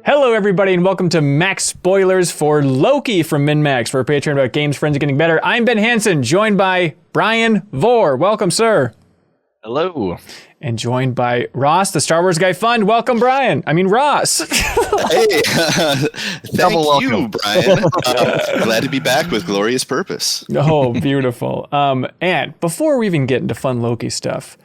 Hello, everybody, and welcome to Max Spoilers for Loki from MinnMax, for a Patreon about games, friends, and getting better. I'm Ben Hansen, joined by Brian Vore. Welcome, sir. Hello. And joined by Ross, the Star Wars Guy Fund. Welcome, Brian. I mean, Ross. Hey, thank you, Brian. Glad to be back with glorious purpose. Oh, beautiful. And before we even get into fun Loki stuff,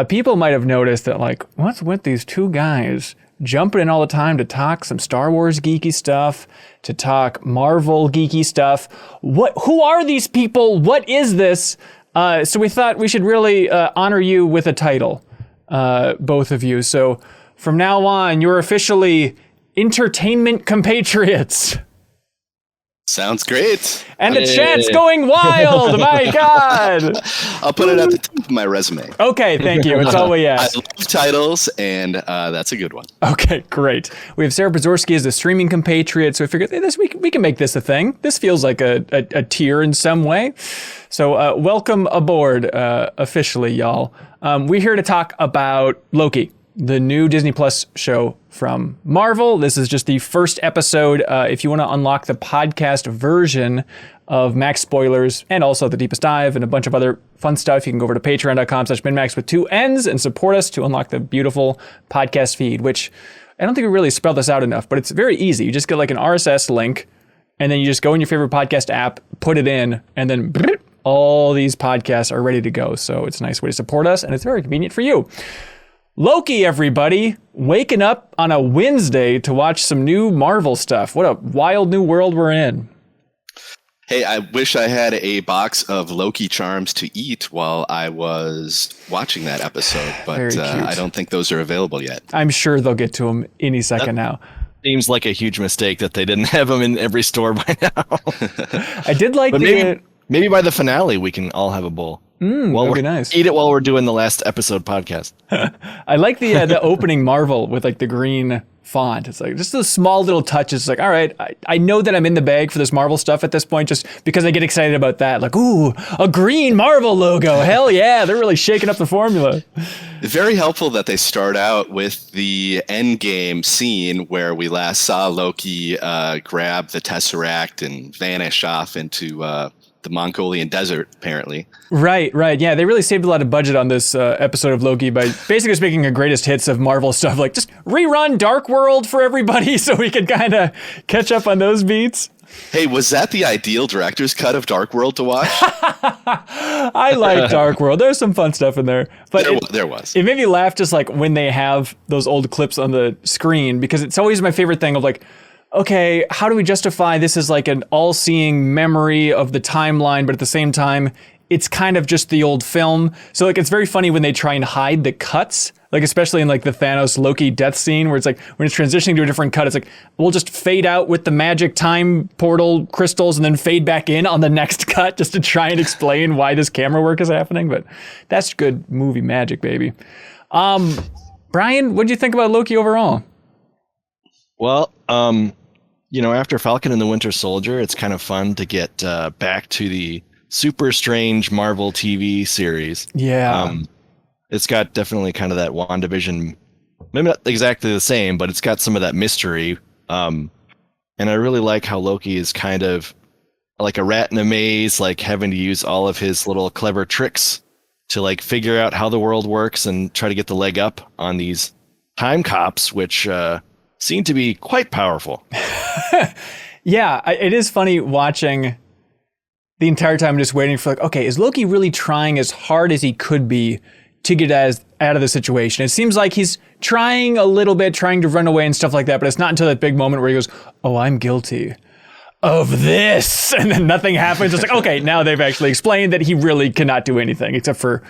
people might have noticed that, like, what's with these two guys jumping in all the time to talk some Star Wars geeky stuff, to talk Marvel geeky stuff? Who are these people? What is this? So we thought we should really honor you with a title, both of you. So from now on, you're officially entertainment compatriots. Sounds great. And the chat's going wild. My God. I'll put it at the top of my resume. Okay, thank you. It's all we ask. I love titles, and that's a good one. Okay, great. We have Sarah Brzorski as the streaming compatriot, so we figured this we can make this a thing. This feels like a tier in some way. So welcome aboard officially, y'all. We're here to talk about Loki, the new Disney Plus show from Marvel. This is just the first episode. If you want to unlock the podcast version of Max Spoilers and also the Deepest Dive and a bunch of other fun stuff, you can go over to patreon.com/MinnMax with 2 N's and support us to unlock the beautiful podcast feed, which I don't think we really spelled this out enough, but it's very easy. You just get like an RSS link, and then you just go in your favorite podcast app, put it in, and then all these podcasts are ready to go. So it's a nice way to support us, and it's very convenient for you. Loki, everybody, waking up on a Wednesday to watch some new Marvel stuff. What a wild new world we're in. Hey, I wish I had a box of Loki charms to eat while I was watching that episode, but I don't think those are available yet. I'm sure they'll get to them any second now. Seems like a huge mistake that they didn't have them in every store by now. I did like maybe by the finale we can all have a bowl. That'd be nice. Eat it while we're doing the last episode podcast. I like the opening Marvel with like the green font. It's like just those small little touches. It's like, all right, I know that I'm in the bag for this Marvel stuff at this point, just because I get excited about that. Like, ooh, a green Marvel logo. Hell yeah, they're really shaking up the formula. Very helpful that they start out with the Endgame scene where we last saw Loki grab the Tesseract and vanish off into the Mongolian desert, apparently. Right. Yeah, they really saved a lot of budget on this episode of Loki by basically just making a greatest hits of Marvel stuff. Like, just rerun Dark World for everybody so we could kind of catch up on those beats. Hey, was that the ideal director's cut of Dark World to watch? I like Dark World. There's some fun stuff in there. But there was. It made me laugh just like when they have those old clips on the screen, because it's always my favorite thing of like, okay, how do we justify this as like an all-seeing memory of the timeline, but at the same time, it's kind of just the old film. So like, it's very funny when they try and hide the cuts, like especially in like the Thanos Loki death scene, where it's like when it's transitioning to a different cut, it's like, we'll just fade out with the magic time portal crystals and then fade back in on the next cut just to try and explain why this camera work is happening. But that's good movie magic, baby. Brian, what did you think about Loki overall? Well, after Falcon and the Winter Soldier, it's kind of fun to get back to the super strange Marvel TV series. Yeah. It's got definitely kind of that WandaVision, maybe not exactly the same, but it's got some of that mystery. And I really like how Loki is kind of like a rat in a maze, like having to use all of his little clever tricks to like figure out how the world works and try to get the leg up on these time cops, which seem to be quite powerful. Yeah, it is funny watching the entire time just waiting for like, okay, is Loki really trying as hard as he could be to get out of the situation? It seems like he's trying a little bit, trying to run away and stuff like that, but it's not until that big moment where he goes, oh, I'm guilty of this, and then nothing happens. It's like, okay, now they've actually explained that he really cannot do anything except for,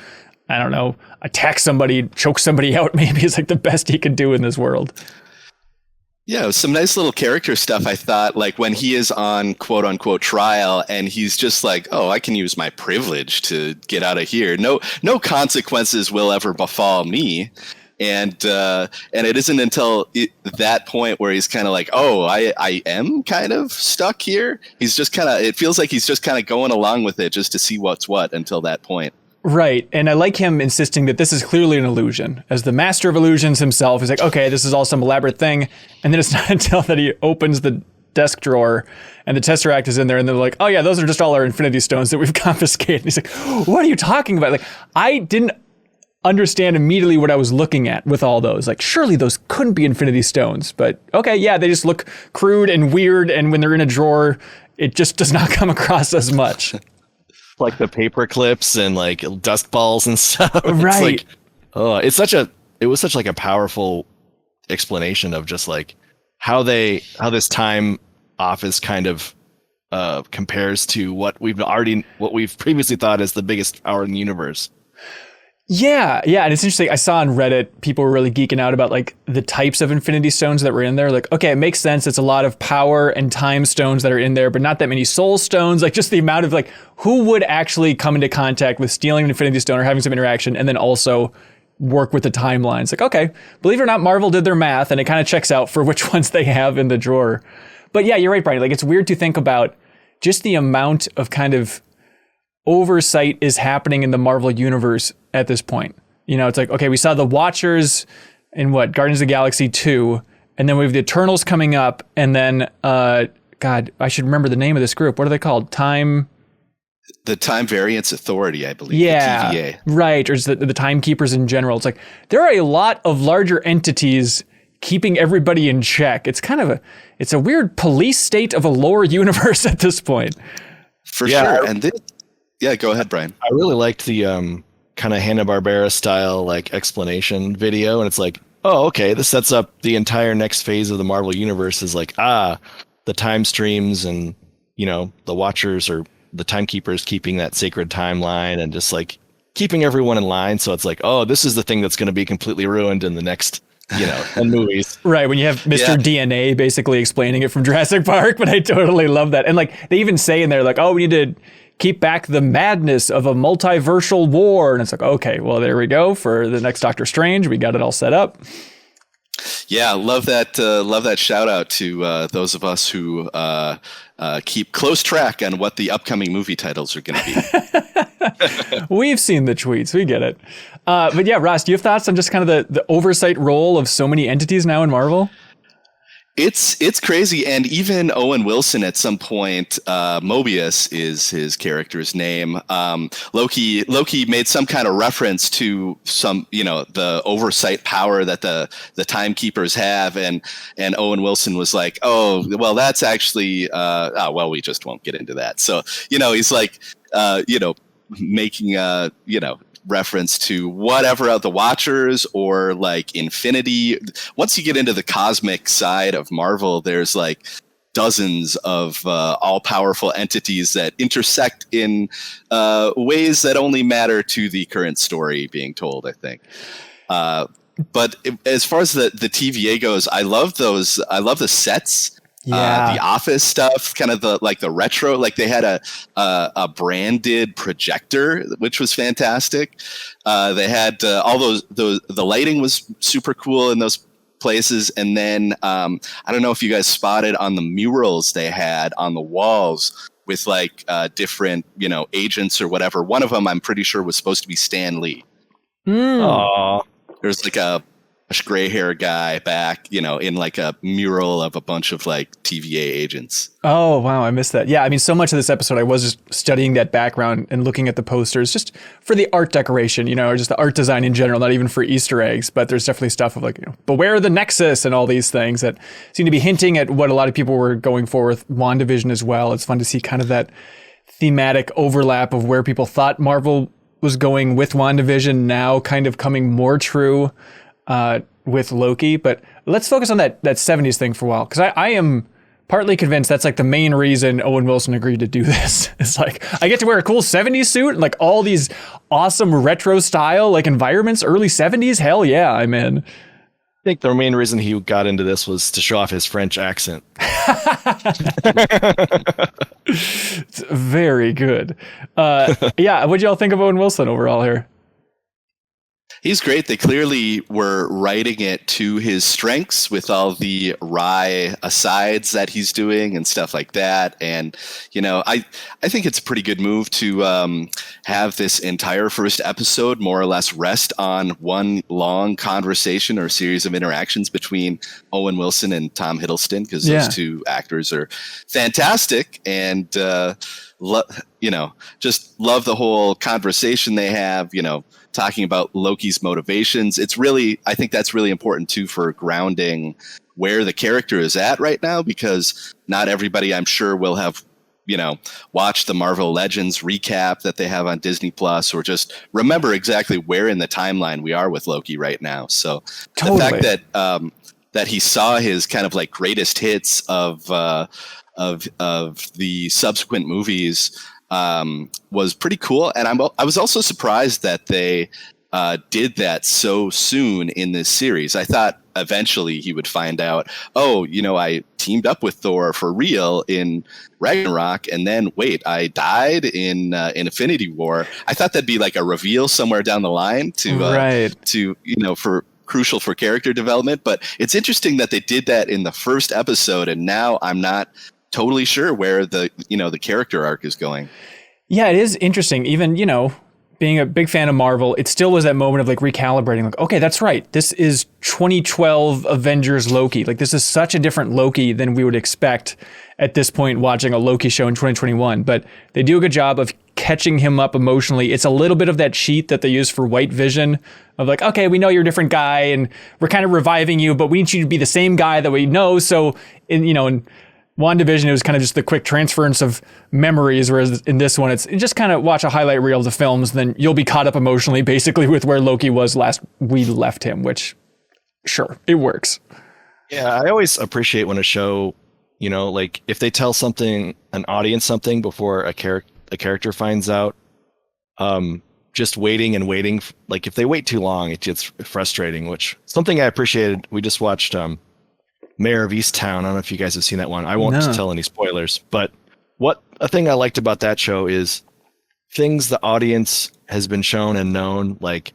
I don't know, attack somebody, choke somebody out, maybe is like the best he could do in this world. Yeah, some nice little character stuff, I thought, like when he is on quote unquote trial and he's just like, oh, I can use my privilege to get out of here. No consequences will ever befall me. And it isn't until that point where he's kind of like, oh, I am kind of stuck here. He's just kind of, it feels like he's just kind of going along with it just to see what's what until that point. Right. And I like him insisting that this is clearly an illusion. As the master of illusions himself, he's like, okay, this is all some elaborate thing. And then it's not until that he opens the desk drawer and the Tesseract is in there and they're like, oh yeah, those are just all our Infinity Stones that we've confiscated. And he's like, what are you talking about? Like, I didn't understand immediately what I was looking at with all those. Like, surely those couldn't be Infinity Stones. But okay, yeah, they just look crude and weird. And when they're in a drawer, it just does not come across as much. Like the paper clips and like dust balls and stuff. Right. It's like, it was such like a powerful explanation of just like how this time office kind of compares to what we've previously thought is the biggest power in the universe. Yeah, and it's interesting. I saw on Reddit, people were really geeking out about like the types of Infinity Stones that were in there. Like, okay, it makes sense. It's a lot of power and time stones that are in there, but not that many soul stones. Like just the amount of like, who would actually come into contact with stealing an Infinity Stone or having some interaction and then also work with the timelines. Like, okay, believe it or not, Marvel did their math and it kind of checks out for which ones they have in the drawer. But yeah, you're right, Brian. Like it's weird to think about just the amount of kind of oversight is happening in the Marvel universe at this point. You know, it's like, okay, we saw the Watchers in Guardians of the Galaxy 2, and then we have the Eternals coming up, and then, God, I should remember the name of this group. What are they called? The Time Variance Authority, I believe. Yeah, the TVA. Right, or just the Timekeepers in general. It's like, there are a lot of larger entities keeping everybody in check. It's kind of it's a weird police state of a lower universe at this point. For sure. And yeah, go ahead, Brian. I really liked the kind of Hanna-Barbera style like explanation video, and it's like, oh, okay, this sets up the entire next phase of the Marvel universe is like, the time streams and, you know, the Watchers or the Timekeepers keeping that sacred timeline and just like keeping everyone in line. So it's like, oh, this is the thing that's going to be completely ruined in the next, 10 movies. Right, when you have Mr. DNA basically explaining it from Jurassic Park, but I totally love that. And like, they even say in there like, oh, we need to keep back the madness of a multiversal war. And it's like, okay, well, there we go for the next Doctor Strange. We got it all set up. Yeah, love that shout out to those of us who keep close track on what the upcoming movie titles are going to be. We've seen the tweets. We get it. But yeah, Ross, do you have thoughts on just kind of the oversight role of so many entities now in Marvel? It's crazy, and even Owen Wilson at some point, Mobius is his character's name. Loki made some kind of reference to some, the oversight power that the Timekeepers have, and Owen Wilson was like, oh, well, that's actually, we just won't get into that. So, he's like, making reference to whatever of the Watchers or like Infinity. Once you get into the cosmic side of Marvel, there's like dozens of all-powerful entities that intersect in ways that only matter to the current story being told, I think. But as far as the TVA goes, I love those. I love the sets. Yeah. The Office stuff, kind of the retro, like they had a branded projector, which was fantastic. They had all the lighting was super cool in those places. And then I don't know if you guys spotted on the murals they had on the walls with like different, agents or whatever. One of them I'm pretty sure was supposed to be Stan Lee. There's like a gray hair guy back, in like a mural of a bunch of like TVA agents. Oh, wow. I missed that. Yeah. I mean, so much of this episode, I was just studying that background and looking at the posters just for the art decoration, or just the art design in general, not even for Easter eggs, but there's definitely stuff of like, beware the Nexus and all these things that seem to be hinting at what a lot of people were going for with WandaVision as well. It's fun to see kind of that thematic overlap of where people thought Marvel was going with WandaVision now kind of coming more true with Loki. But let's focus on that 70s thing for a while, because I am partly convinced that's like the main reason Owen Wilson agreed to do this. It's like, I get to wear a cool 70s suit and like all these awesome retro style like environments, early 70s. Hell yeah, I'm in. I think the main reason he got into this was to show off his French accent. It's very good. Yeah, what'd y'all think of Owen Wilson overall here? He's great. They clearly were writing it to his strengths with all the wry asides that he's doing and stuff like that. And, I think it's a pretty good move to have this entire first episode more or less rest on one long conversation or series of interactions between Owen Wilson and Tom Hiddleston, because those two actors are fantastic. And, just love the whole conversation they have, talking about Loki's motivations. I think that's really important too for grounding where the character is at right now, because not everybody, I'm sure, will have, watched the Marvel Legends recap that they have on Disney Plus, or just remember exactly where in the timeline we are with Loki right now. So the fact that he saw his kind of like greatest hits of the subsequent movies was pretty cool. And I was also surprised that they did that so soon in this series. I thought eventually he would find out, I teamed up with Thor for real in Ragnarok, and then wait, I died in Infinity War. I thought that'd be like a reveal somewhere down the line for crucial for character development. But it's interesting that they did that in the first episode, and now I'm not totally sure where the character arc is going. Yeah, it is interesting. Even, being a big fan of Marvel, it still was that moment of like recalibrating, like, okay, that's right. This is 2012 Avengers Loki. Like, this is such a different Loki than we would expect at this point watching a Loki show in 2021. But they do a good job of catching him up emotionally. It's a little bit of that cheat that they use for White Vision of like, okay, we know you're a different guy and we're kind of reviving you, but we need you to be the same guy that we know. So in WandaVision, it was kind of just the quick transference of memories, whereas in this one, it's just kind of watch a highlight reel of the films, then you'll be caught up emotionally, basically, with where Loki was last we left him, which, sure, it works. Yeah, I always appreciate when a show, like if they tell an audience something before a character finds out, just waiting and waiting, like if they wait too long, it gets frustrating, which something I appreciated. We just watched Mayor of Easttown. I don't know if you guys have seen that one. I won't tell any spoilers, but a thing I liked about that show is things the audience has been shown and known, like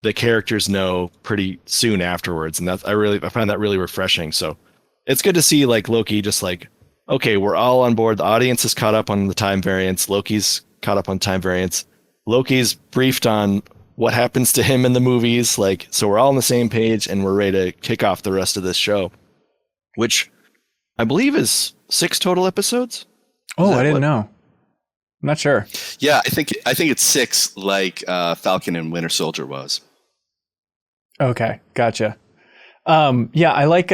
the characters know pretty soon afterwards. And I find that really refreshing. So it's good to see like Loki just like, okay, we're all on board. The audience is caught up on the time variance. Loki's caught up on time variance. Loki's briefed on what happens to him in the movies. Like, so we're all on the same page and we're ready to kick off the rest of this show, which I believe is 6 total episodes. Oh, I didn't know. I'm not sure. Yeah, I think it's 6, like Falcon and Winter Soldier was. Okay, gotcha. Yeah, I like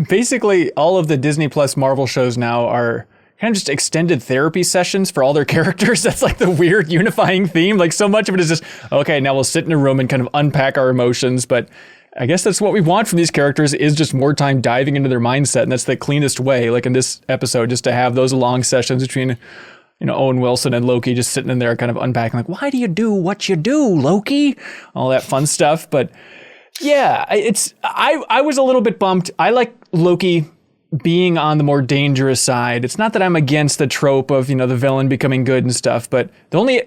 basically all of the Disney Plus Marvel shows now are kind of just extended therapy sessions for all their characters. That's like the weird unifying theme. Like so much of it is just, okay, now we'll sit in a room and kind of unpack our emotions, but I guess that's what we want from these characters, is just more time diving into their mindset. And that's the cleanest way, like in this episode, just to have those long sessions between, Owen Wilson and Loki just sitting in there kind of unpacking, like, why do you do what you do, Loki? All that fun stuff. But yeah, I was a little bit bummed. I like Loki being on the more dangerous side. It's not that I'm against the trope of, the villain becoming good and stuff, but the only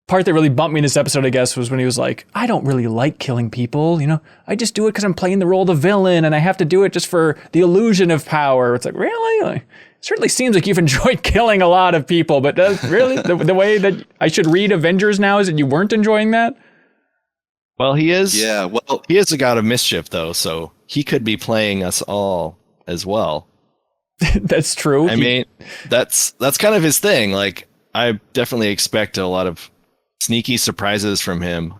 part that really bumped me in this episode, I guess, was when he was like, I don't really like killing people, I just do it because I'm playing the role of the villain and I have to do it just for the illusion of power. It's like, really? Like, it certainly seems like you've enjoyed killing a lot of people, but really the way that I should read Avengers now is that you weren't enjoying that? Well, he is. Yeah, well, he is a god of mischief, though, so he could be playing us all as well. That's true. I mean, that's kind of his thing. Like, I definitely expect a lot of sneaky surprises from him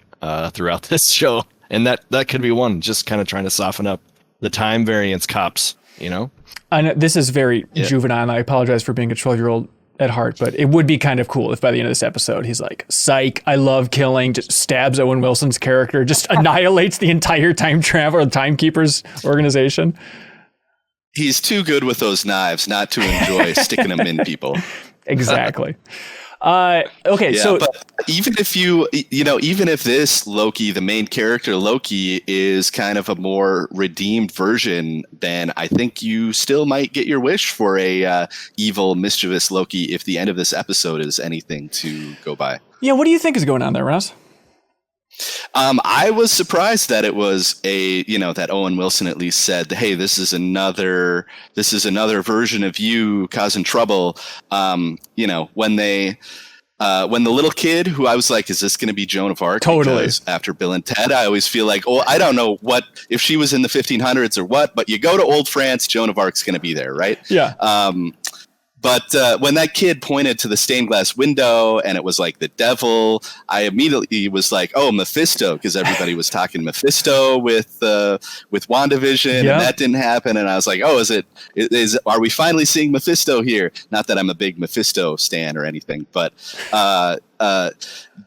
throughout this show, and that could be one, just kind of trying to soften up the time variance cops, I know this is very juvenile, and I apologize for being a 12-year-old at heart, but it would be kind of cool if by the end of this episode he's like, psych, I love killing, just stabs Owen Wilson's character, just annihilates the entire time travel or Timekeepers organization. He's too good with those knives not to enjoy sticking them in people. Exactly. Okay, yeah, so but even if this Loki, the main character Loki, is kind of a more redeemed version, then I think you still might get your wish for a evil, mischievous Loki if the end of this episode is anything to go by. Yeah, what do you think is going on there, Ross? I was surprised that it was that Owen Wilson at least said, "Hey, this is another version of you causing trouble." When the little kid, who I was like, is this going to be Joan of Arc? Totally. Because after Bill and Ted, I always feel like, I don't know if she was in the 1500s or what, but you go to old France, Joan of Arc's going to be there, right? Yeah. But when that kid pointed to the stained glass window and it was like the devil, I immediately was like, "Oh, Mephisto," because everybody was talking Mephisto with WandaVision, and that didn't happen. And I was like, "Oh, are we finally seeing Mephisto here?" Not that I'm a big Mephisto stan or anything, but that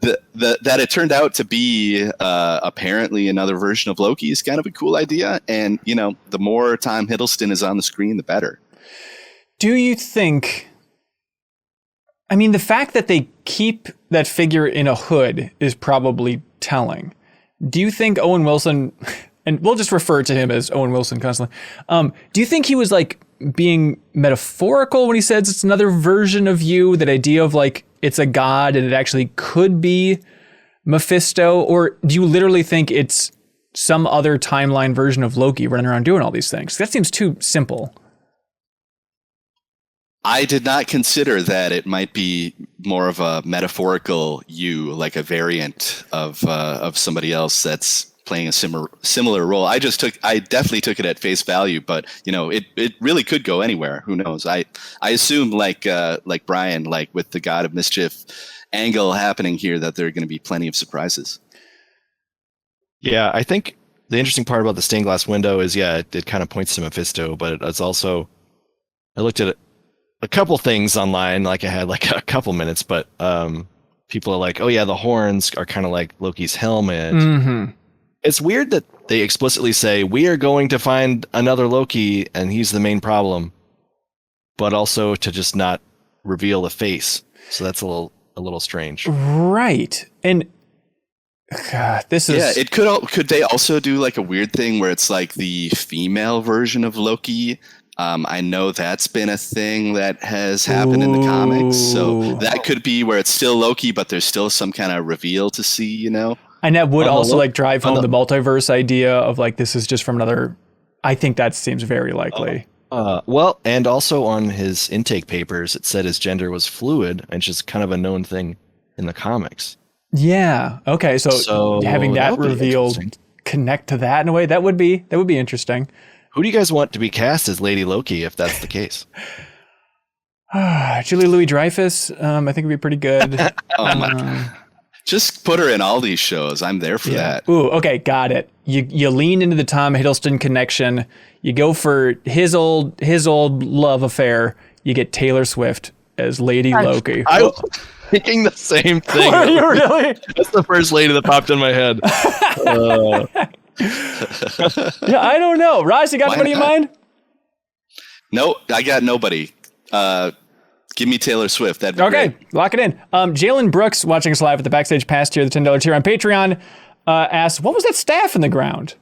it turned out to be apparently another version of Loki is kind of a cool idea. And the more Tom Hiddleston is on the screen, the better. Do you think, I mean, the fact that they keep that figure in a hood is probably telling. Do you think Owen Wilson, and we'll just refer to him as Owen Wilson constantly, do you think he was like being metaphorical when he says it's another version of you, that idea of like it's a god and it actually could be Mephisto? Or do you literally think it's some other timeline version of Loki running around doing all these things? That seems too simple. I did not consider that it might be more of a metaphorical you, like a variant of somebody else that's playing a similar role. I definitely took it at face value, but it really could go anywhere. Who knows? I assume like Brian, like with the God of Mischief angle happening here, that there are going to be plenty of surprises. Yeah, I think the interesting part about the stained glass window is, it kind of points to Mephisto, but it's also, I looked at it. A couple things online, like I had like a couple minutes, but people are like, "Oh yeah, the horns are kind of like Loki's helmet." Mm-hmm. It's weird that they explicitly say, "We are going to find another Loki and he's the main problem," but also to just not reveal the face. So that's a little strange. Right. And God, this is... Yeah, could they also do like a weird thing where it's like the female version of Loki? I know that's been a thing that has happened in the comics, so that could be where it's still Loki, but there's still some kind of reveal to see, And that would also like drive home the multiverse idea of like, this is just from another... I think that seems very likely. Well, and also on his intake papers, it said his gender was fluid, and just kind of a known thing in the comics. Yeah. Okay. So having that revealed connect to that in a way, that would be interesting. Who do you guys want to be cast as Lady Loki if that's the case? Julia Louis-Dreyfus, I think would be pretty good. Oh my God. Just put her in all these shows. I'm there for that. Ooh, okay, got it. You lean into the Tom Hiddleston connection. You go for his old love affair. You get Taylor Swift as Lady Loki. I was thinking the same thing. Are you really? That's the first lady that popped in my head. Yeah, I don't know. Raj, you got anybody in mind? No, I got nobody. Give me Taylor Swift. That'd be great. Lock it in. Jalen Brooks, watching us live at the Backstage Pass tier, the $10 tier on Patreon, asks, what was that staff in the ground?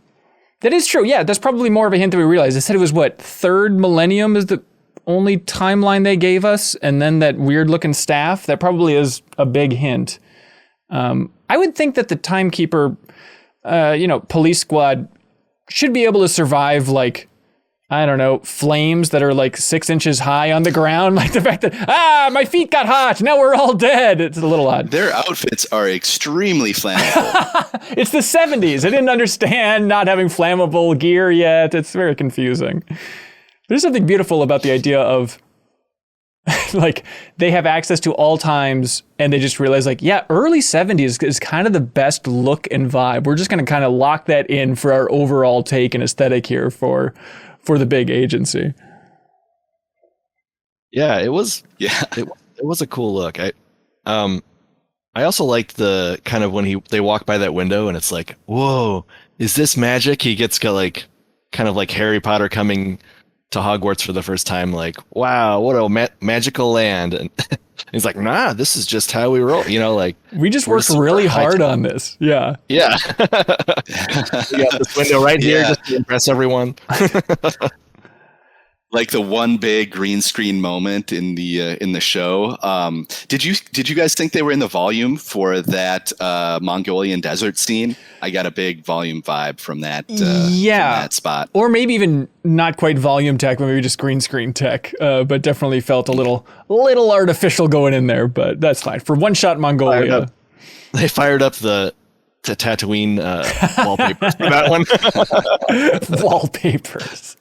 That is true. Yeah, that's probably more of a hint than we realized. They said it was, third millennium is the only timeline they gave us, and then that weird-looking staff. That probably is a big hint. I would think that the Timekeeper... police squad should be able to survive, flames that are 6 inches high on the ground. Like the fact that, my feet got hot, now we're all dead. It's a little odd. Their outfits are extremely flammable. It's the 70s. I didn't understand not having flammable gear yet. It's very confusing. There's something beautiful about the idea of they have access to all times, and they just realize early 70s is kind of the best look and vibe. We're just going to kind of lock that in for our overall take and aesthetic here for the big agency. Yeah, it was. Yeah, it was a cool look. I also liked the kind of when they walk by that window and it's like, whoa, is this magic? He gets kind of like Harry Potter coming to Hogwarts for the first time, wow, what a magical land. And he's like, nah, this is just how we roll. We just worked really hard on this. Yeah. Yeah. We got this window right here just to impress everyone. like the one big green screen moment in the show. Did you guys think they were in the volume for that Mongolian desert scene? I got a big volume vibe from that. From that spot, or maybe even not quite volume tech, but maybe just green screen tech. But definitely felt a little artificial going in there. But that's fine for one shot Mongolia. They fired up the Tatooine wallpaper for that one. Wallpapers.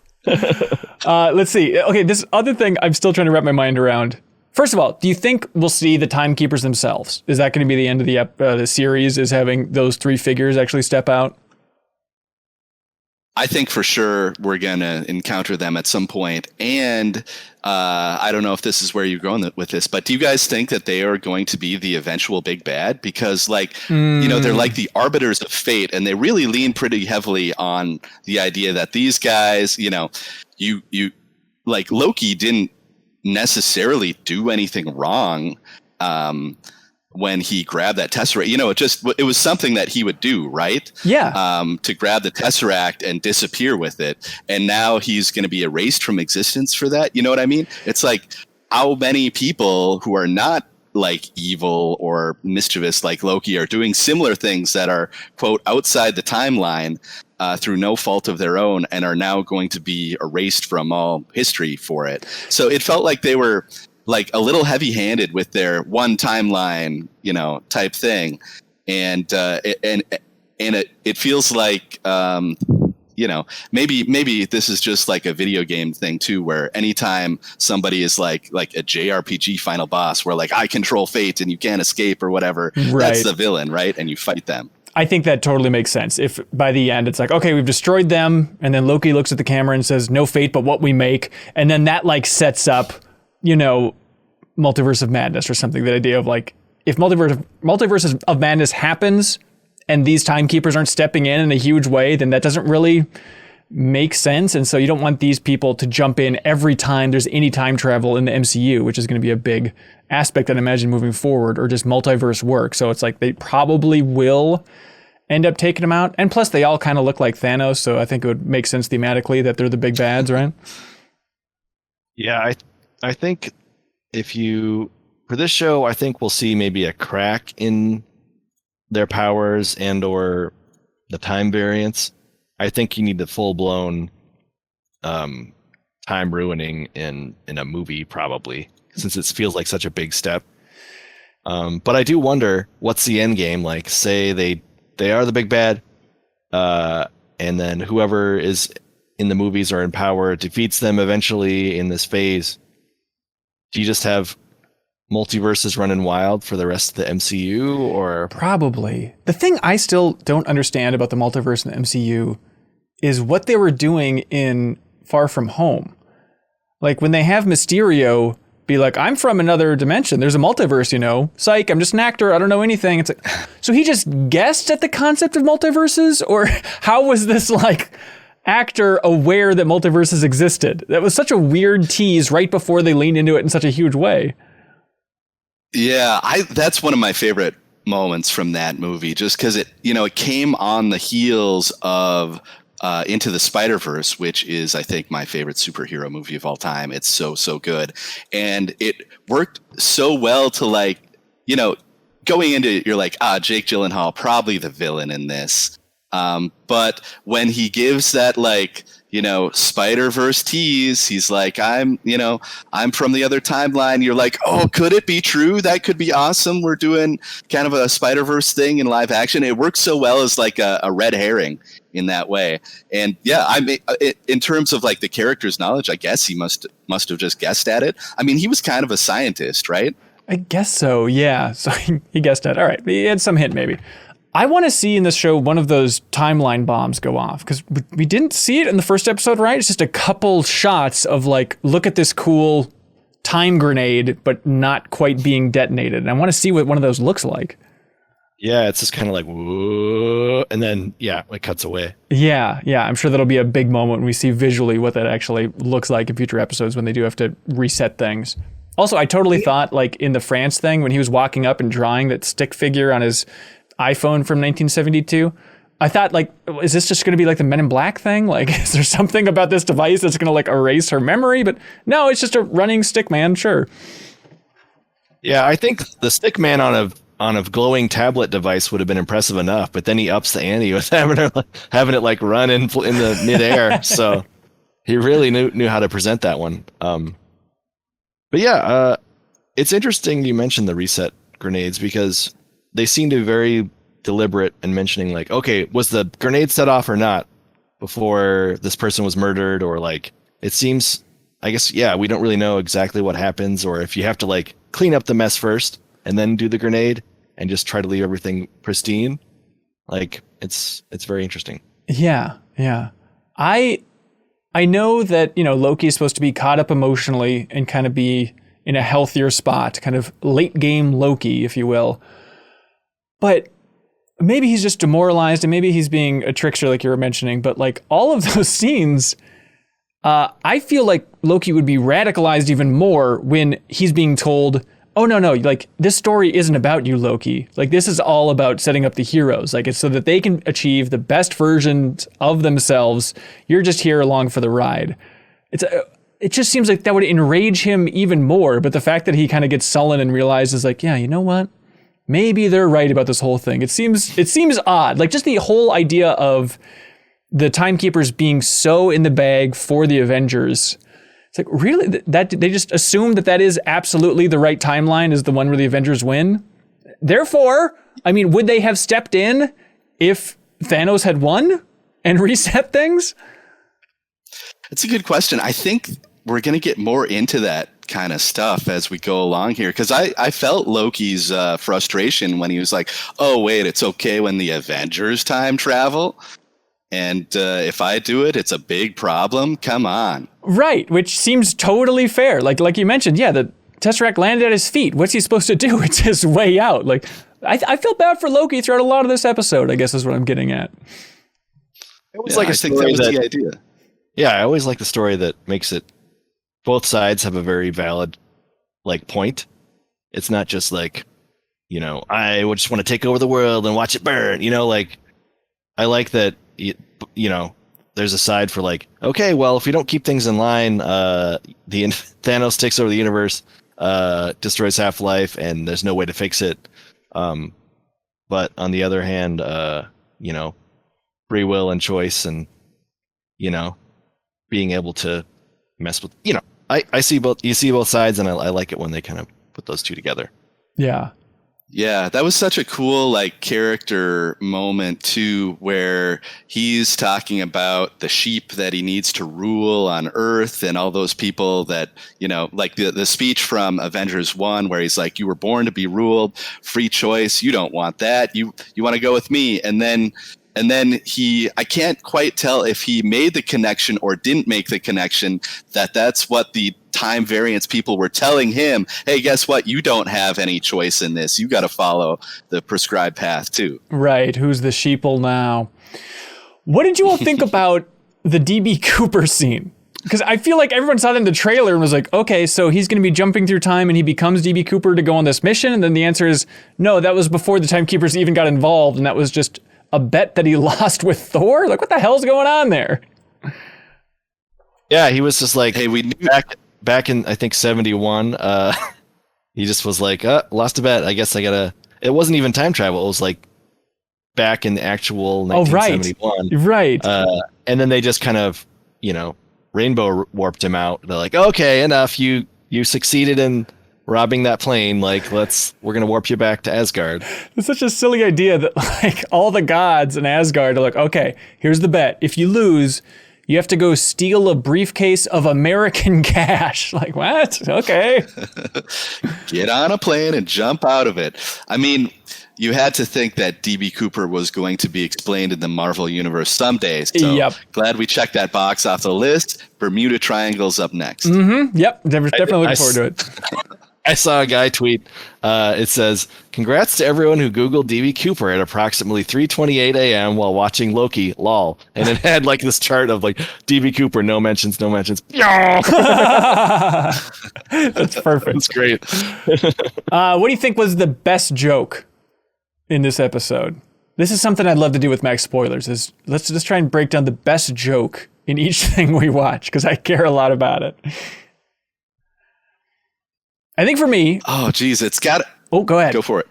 Let's see. Okay, this other thing I'm still trying to wrap my mind around. First of all, do you think we'll see the timekeepers themselves? Is that going to be the end of the series, is having those three figures actually step out? I think for sure we're going to encounter them at some point. And I don't know if this is where you're going with this, but do you guys think that they are going to be the eventual big bad? Because they're like the arbiters of fate, and they really lean pretty heavily on the idea that these guys, you like Loki didn't necessarily do anything wrong. When he grabbed that Tesseract, it was something that he would do, right? Yeah. To grab the Tesseract and disappear with it. And now he's going to be erased from existence for that. You know what I mean? It's like, how many people who are not like evil or mischievous like Loki are doing similar things that are, quote, outside the timeline through no fault of their own, and are now going to be erased from all history for it. So it felt like they were like a little heavy-handed with their one timeline, type thing, and it feels like, maybe this is just like a video game thing too, where anytime somebody is like a JRPG final boss, where like I control fate and you can't escape or whatever, right. That's the villain, right? And you fight them. I think that totally makes sense. If by the end it's like, okay, we've destroyed them, and then Loki looks at the camera and says, "No fate, but what we make," and then that like sets up, Multiverse of Madness or something. That idea of like, if Multiverse of Madness happens and these timekeepers aren't stepping in a huge way, then that doesn't really make sense. And so you don't want these people to jump in every time there's any time travel in the MCU, which is going to be a big aspect, I'd imagine, moving forward, or just multiverse work. So it's like they probably will end up taking them out. And plus they all kind of look like Thanos. So I think it would make sense thematically that they're the big bads, right? Yeah, I think for this show, I think we'll see maybe a crack in their powers and or the time variance. I think you need the full blown time ruining in a movie, probably, since it feels like such a big step. But I do wonder, what's the end game? Like, say they are the big bad, and then whoever is in the movies or in power defeats them eventually in this phase. Do you just have multiverses running wild for the rest of the MCU, or? Probably. The thing I still don't understand about the multiverse in the MCU is what they were doing in Far From Home. Like when they have Mysterio be like, "I'm from another dimension. There's a multiverse, Psych, I'm just an actor. I don't know anything." It's like, so he just guessed at the concept of multiverses? Or how was this like actor aware that multiverses existed? That was such a weird tease right before they leaned into it in such a huge way. Yeah, that's one of my favorite moments from that movie, just because it came on the heels of Into the Spider-Verse, which is, I think, my favorite superhero movie of all time. It's so good. And it worked so well to going into it, you're like, Jake Gyllenhaal, probably the villain in this. But when he gives that Spider-Verse tease, he's like, I'm from the other timeline. You're like, oh, could it be true? That could be awesome. We're doing kind of a Spider-Verse thing in live action. It works so well as like a red herring in that way. And yeah, I mean, in terms of like the character's knowledge, I guess he must have just guessed at it. I mean, he was kind of a scientist, right? I guess so. Yeah. So he guessed at it. All right. He had some hint maybe. I want to see in this show one of those timeline bombs go off, because we didn't see it in the first episode, right? It's just a couple shots of like, look at this cool time grenade, but not quite being detonated. And I want to see what one of those looks like. Yeah, it's just kind of like, whoa, and then, yeah, it cuts away. Yeah. I'm sure that'll be a big moment when we see visually what that actually looks like in future episodes when they do have to reset things. Also, I totally thought, like, in the France thing, when he was walking up and drawing that stick figure on his iPhone from 1972, I thought, like, is this just going to be like the Men in Black thing? Like, is there something about this device that's going to like erase her memory? But no, it's just a running stick man. Sure. Yeah, I think the stick man on a glowing tablet device would have been impressive enough, but then he ups the ante with having it like run in the midair. So he really knew how to present that one. But yeah, it's interesting you mentioned the reset grenades because they seem to be very deliberate in mentioning like, okay, was the grenade set off or not before this person was murdered, or like it seems, I guess, yeah, we don't really know exactly what happens, or if you have to like clean up the mess first and then do the grenade and just try to leave everything pristine. Like it's very interesting. Yeah. I know that, Loki is supposed to be caught up emotionally and kind of be in a healthier spot, kind of late game Loki, if you will. But maybe he's just demoralized and maybe he's being a trickster like you were mentioning, but like all of those scenes, I feel like Loki would be radicalized even more when he's being told, oh, no, like this story isn't about you, Loki. Like this is all about setting up the heroes. Like it's so that they can achieve the best versions of themselves. You're just here along for the ride. It just seems like that would enrage him even more. But the fact that he kind of gets sullen and realizes like, yeah, you know what? Maybe they're right about this whole thing. It seems odd. Like just the whole idea of the timekeepers being so in the bag for the Avengers. It's like, really? That they just assume that is absolutely the right timeline, is the one where the Avengers win? Therefore, I mean, would they have stepped in if Thanos had won and reset things? It's a good question. I think we're going to get more into that kind of stuff as we go along here, because I felt Loki's frustration when he was like, oh, wait, it's okay when the Avengers time travel? And if I do it, it's a big problem? Come on. Right, which seems totally fair. Like you mentioned, yeah, the Tesseract landed at his feet. What's he supposed to do? It's his way out. Like, I feel bad for Loki throughout a lot of this episode, I guess is what I'm getting at. It was like I think that was the idea. Yeah, I always like the story that makes it, both sides have a very valid, like, point. It's not just like, I would just want to take over the world and watch it burn. Like, I like that, there's a side for like, okay, well, if we don't keep things in line, Thanos takes over the universe, destroys Half-Life, and there's no way to fix it. But on the other hand, free will and choice and, being able to mess with, I see both, you see both sides, and I like it when they kind of put those two together. Yeah. Yeah, that was such a cool character moment too, where he's talking about the sheep that he needs to rule on Earth and all those people that, like the speech from Avengers 1 where he's like, you were born to be ruled, free choice, you don't want that, you want to go with me. And then I can't quite tell if he made the connection or didn't make the connection that's what the time variance people were telling him. Hey, guess what? You don't have any choice in this. You got to follow the prescribed path too. Right. Who's the sheeple now? What did you all think about the DB Cooper scene? Because I feel like everyone saw that in the trailer and was like, okay, so he's going to be jumping through time and he becomes DB Cooper to go on this mission. And then the answer is, no, that was before the Timekeepers even got involved. And that was just a bet that he lost with Thor? Like, what the hell's going on there? Yeah, he was just like, hey, we knew back in, I think, 71, he just was like, lost a bet. I guess I gotta, it wasn't even time travel. It was like back in the actual 1971. Right. And then they just kind of, rainbow warped him out. They're like, okay, enough. You succeeded in robbing that plane. Like, we're going to warp you back to Asgard. It's such a silly idea that like all the gods in Asgard are like, okay, here's the bet. If you lose, you have to go steal a briefcase of American cash. Like, what? Okay. Get on a plane and jump out of it. I mean, you had to think that DB Cooper was going to be explained in the Marvel Universe someday. So glad we checked that box off the list. Bermuda Triangle's up next. Mm-hmm. Yep. Definitely looking forward to it. I saw a guy tweet, it says, congrats to everyone who Googled DB Cooper at approximately 3:28 a.m. while watching Loki, lol. And it had like this chart of like DB Cooper, no mentions. That's perfect. That's great. What do you think was the best joke in this episode? This is something I'd love to do with Max Spoilers, is let's just try and break down the best joke in each thing we watch, because I care a lot about it. I think for me... Oh, geez, it's got... Oh, go ahead. Go for it.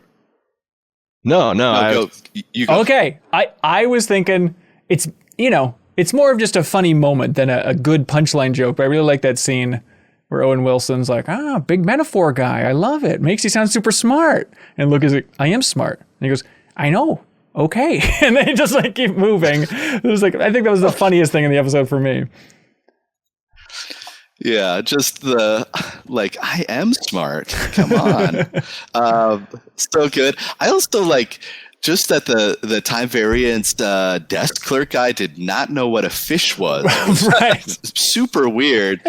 No, Go. You go. Okay. I was thinking it's more of just a funny moment than a good punchline joke, but I really like that scene where Owen Wilson's like, big metaphor guy. I love it. Makes you sound super smart. And Luke is like, I am smart. And he goes, I know. Okay. And they just like keep moving. It was like, I think that was the funniest thing in the episode for me. Yeah, just I am smart. Come on. So good. I also like just that the time variance desk clerk guy did not know what a fish was. Right. Super weird.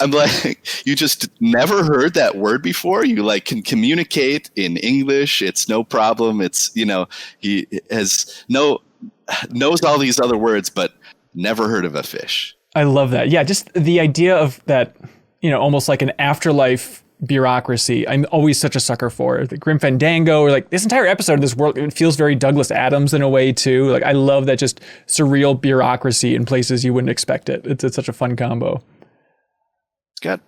I'm like, you just never heard that word before? You can communicate in English. It's no problem. It's, he knows all these other words, but never heard of a fish. I love that. Yeah, just the idea of that, almost like an afterlife bureaucracy. I'm always such a sucker for the Grim Fandango, or like this entire episode of this world. It feels very Douglas Adams in a way too. Like I love that just surreal bureaucracy in places you wouldn't expect it. It's such a fun combo. It's got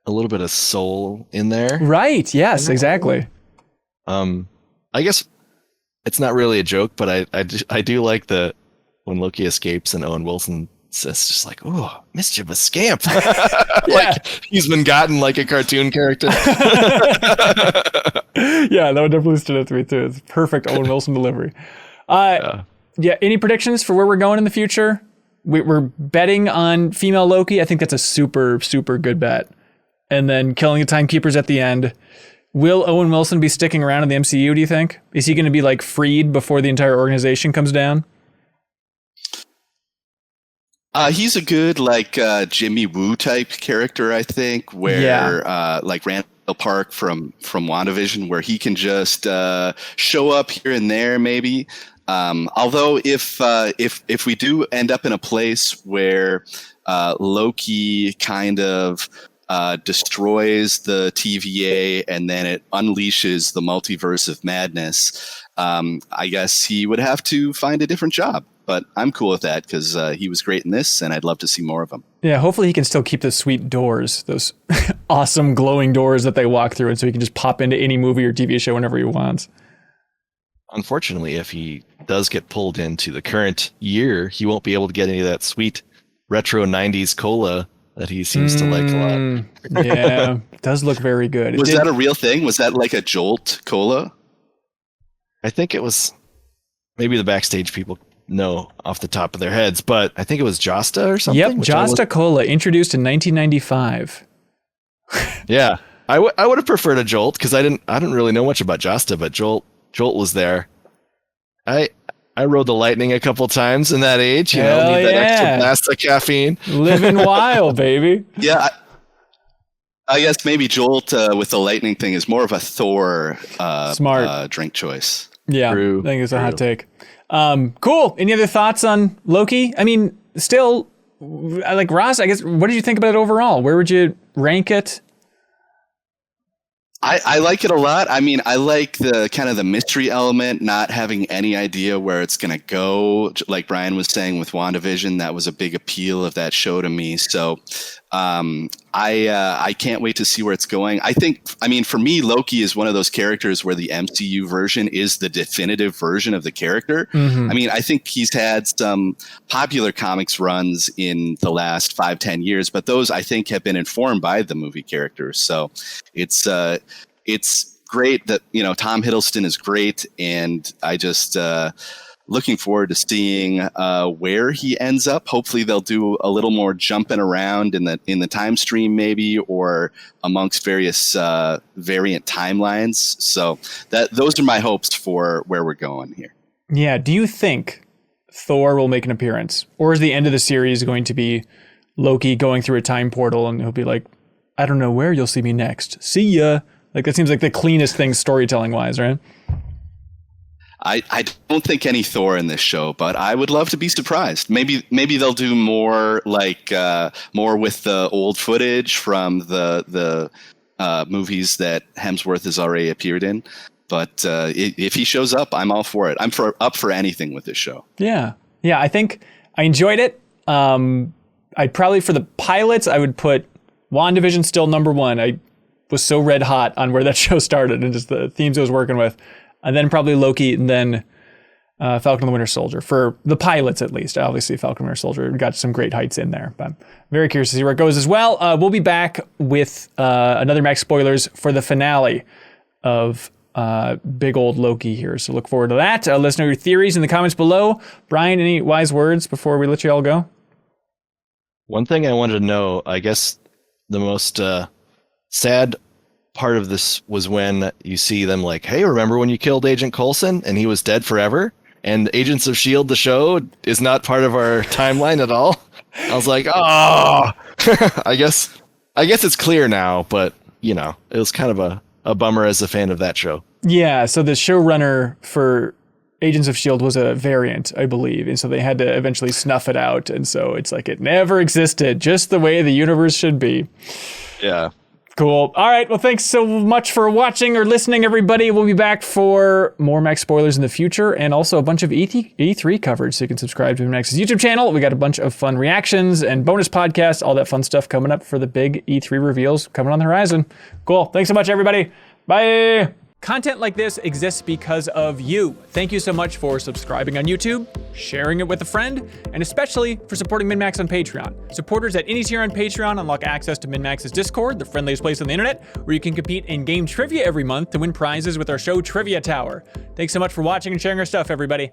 a little bit of soul in there. Right. Yes, exactly. I guess it's not really a joke, but I do like when Loki escapes and Owen Wilson says just like, oh, mischievous scamp. Like he's been gotten like a cartoon character. Yeah, that one definitely stood out to me too. It's perfect Owen Wilson delivery. Any predictions for where we're going in the future? We're betting on female Loki. I think that's a super, super good bet. And then killing the timekeepers at the end. Will Owen Wilson be sticking around in the MCU, do you think? Is he going to be like freed before the entire organization comes down? He's a good Jimmy Woo type character, I think, where like Randall Park from WandaVision, where he can just show up here and there, maybe. Although if we do end up in a place where Loki kind of destroys the TVA and then it unleashes the multiverse of madness, I guess he would have to find a different job. But I'm cool with that because he was great in this, and I'd love to see more of him. Yeah, hopefully he can still keep the sweet doors, those awesome glowing doors that they walk through, and so he can just pop into any movie or TV show whenever he wants. Unfortunately, if he does get pulled into the current year, he won't be able to get any of that sweet retro 90s cola that he seems to like a lot. Yeah, it does look very good. Was that a real thing? Was that like a Jolt cola? I think it was. Maybe the backstage people know off the top of their heads, but I think it was Josta or something. Yep, Josta Cola, introduced in 1995. Yeah, I would have preferred a Jolt because I didn't really know much about Josta, but Jolt was there. I rode the Lightning a couple times in that age. Need that extra blast of caffeine. Living wild, baby. Yeah, I guess maybe Jolt with the Lightning thing is more of a Thor smart drink choice. Yeah, I think it's a hot take. Cool. Any other thoughts on Loki? I mean, still, like Ross, I guess, what did you think about it overall? Where would you rank it? I like it a lot. I mean, I like the kind of the mystery element, not having any idea where it's going to go. Like Brian was saying with WandaVision, that was a big appeal of that show to me. So I can't wait to see where it's going. For me, Loki is one of those characters where the MCU version is the definitive version of the character. Mm-hmm. I mean, I think he's had some popular comics runs in the last 5-10 years, but those I think have been informed by the movie characters. So it's great that, Tom Hiddleston is great. And I just, looking forward to seeing where he ends up. Hopefully they'll do a little more jumping around in the time stream maybe, or amongst various variant timelines. So those are my hopes for where we're going here. Yeah. Do you think Thor will make an appearance, or is the end of the series going to be Loki going through a time portal and he'll be like, I don't know where you'll see me next. See ya. Like that seems like the cleanest thing storytelling wise, right? I don't think any Thor in this show, but I would love to be surprised. Maybe they'll do more more with the old footage from the movies that Hemsworth has already appeared in. But if he shows up, I'm all for it. I'm up for anything with this show. Yeah. I think I enjoyed it. I'd probably, for the pilots, I would put WandaVision still number one. I was so red hot on where that show started and just the themes I was working with. And then probably Loki, and then Falcon and the Winter Soldier, for the pilots at least. Obviously, Falcon and Winter Soldier got some great heights in there, but I'm very curious to see where it goes as well. We'll be back with another Max spoilers for the finale of big old Loki here. So look forward to that. Let us know your theories in the comments below. Brian, any wise words before we let you all go? One thing I wanted to know, I guess the most sad part of this was when you see them like, hey, remember when you killed Agent Coulson and he was dead forever? And Agents of S.H.I.E.L.D., the show, is not part of our timeline at all. I was like, oh, I guess it's clear now, but it was kind of a bummer as a fan of that show. Yeah, so the showrunner for Agents of S.H.I.E.L.D. was a variant, I believe, and so they had to eventually snuff it out, and so it's like it never existed, just the way the universe should be. Yeah. Cool. All right, well, thanks so much for watching or listening, everybody. We'll be back for more Max spoilers in the future, and also a bunch of E3 coverage, so you can subscribe to MinnMax's YouTube channel. We got a bunch of fun reactions and bonus podcasts, all that fun stuff coming up for the big E3 reveals coming on the horizon. Cool. Thanks so much, everybody. Bye. Content like this exists because of you. Thank you so much for subscribing on YouTube, sharing it with a friend, and especially for supporting MinnMax on Patreon. Supporters at any tier on Patreon unlock access to MinnMax's Discord, the friendliest place on the internet, where you can compete in game trivia every month to win prizes with our show Trivia Tower. Thanks so much for watching and sharing our stuff, everybody.